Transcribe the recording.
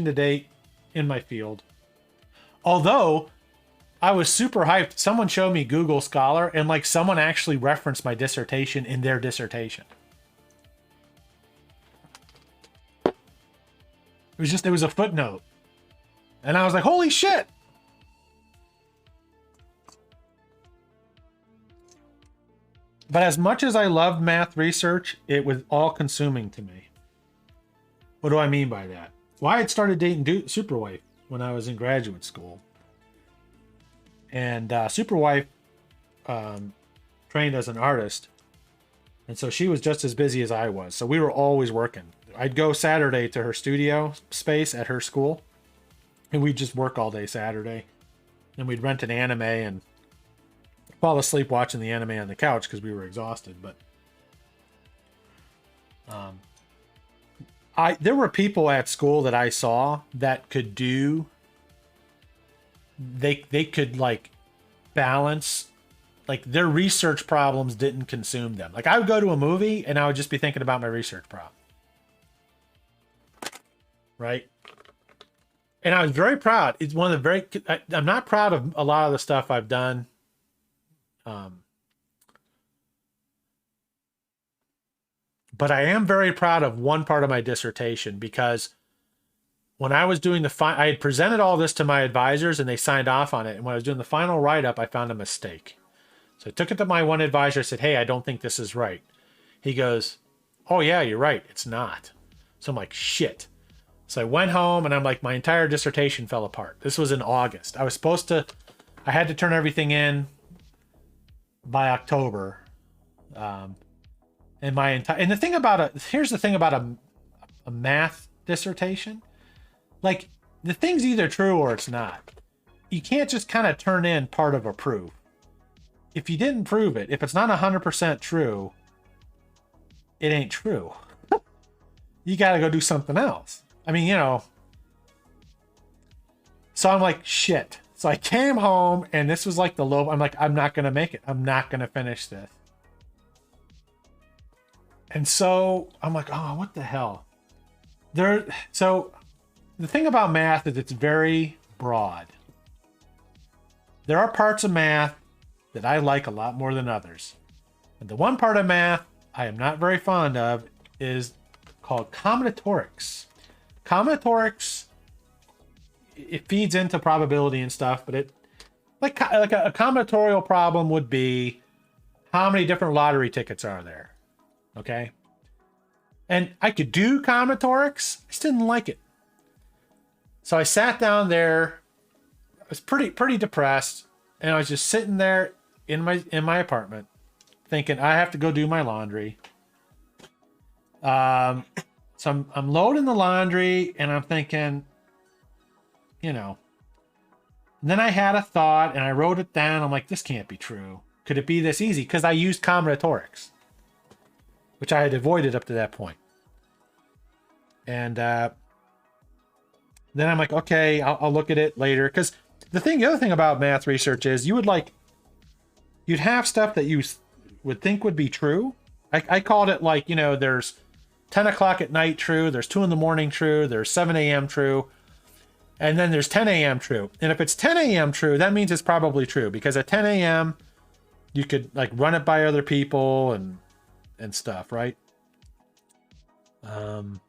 to date in my field. Although I was super hyped. Someone showed me Google Scholar and like someone actually referenced my dissertation in their dissertation. It was a footnote. And I was like, holy shit. But as much as I loved math research, it was all consuming to me. What do I mean by that? Well, I had started dating Superwife when I was in graduate school. And Superwife trained as an artist. And so she was just as busy as I was. So we were always working. I'd go Saturday to her studio space at her school. And we'd just work all day Saturday. Then we'd rent an anime and fall asleep watching the anime on the couch because we were exhausted. But there were people at school that I saw that could do, they could like balance, like their research problems didn't consume them. Like I would go to a movie and I would just be thinking about my research problem. Right? And I was very proud. It's one of the I'm not proud of a lot of the stuff I've done. But I am very proud of one part of my dissertation because when I was doing I had presented all this to my advisors and they signed off on it. And when I was doing the final write-up, I found a mistake. So I took it to my one advisor. I said, hey, I don't think this is right. He goes, oh yeah, you're right. It's not. So I'm like, shit. So I went home and I'm like, my entire dissertation fell apart. This was in August. I had to turn everything in by October. And the thing about here's the thing about a math dissertation. Like the thing's either true or it's not. You can't just kind of turn in part of a proof. If you didn't prove it, if it's not 100% true, it ain't true. You got to go do something else. I mean, you know, so I'm like, shit. So I came home and this was like the low. I'm like, I'm not going to make it. I'm not going to finish this. And so I'm like, oh, what the hell? So the thing about math is it's very broad. There are parts of math that I like a lot more than others. And the one part of math I am not very fond of is called combinatorics. Combinatorics, it feeds into probability and stuff, but it like a combinatorial problem would be how many different lottery tickets are there? Okay. And I could do combinatorics. I just didn't like it. So I sat down there. I was pretty depressed. And I was just sitting there in my apartment thinking I have to go do my laundry. So I'm loading the laundry and I'm thinking, you know, and then I had a thought and I wrote it down. I'm like, this can't be true. Could it be this easy? Because I used combinatorics, which I had avoided up to that point. And then I'm like, okay, I'll look at it later. Because the other thing about math research is you'd have stuff that you would think would be true. I called it like, you know, there's 10 o'clock at night true, there's 2 in the morning true, there's 7 a.m. true, and then there's 10 a.m. true. And if it's 10 a.m. true, that means it's probably true because at 10 a.m. you could like run it by other people and stuff, right? And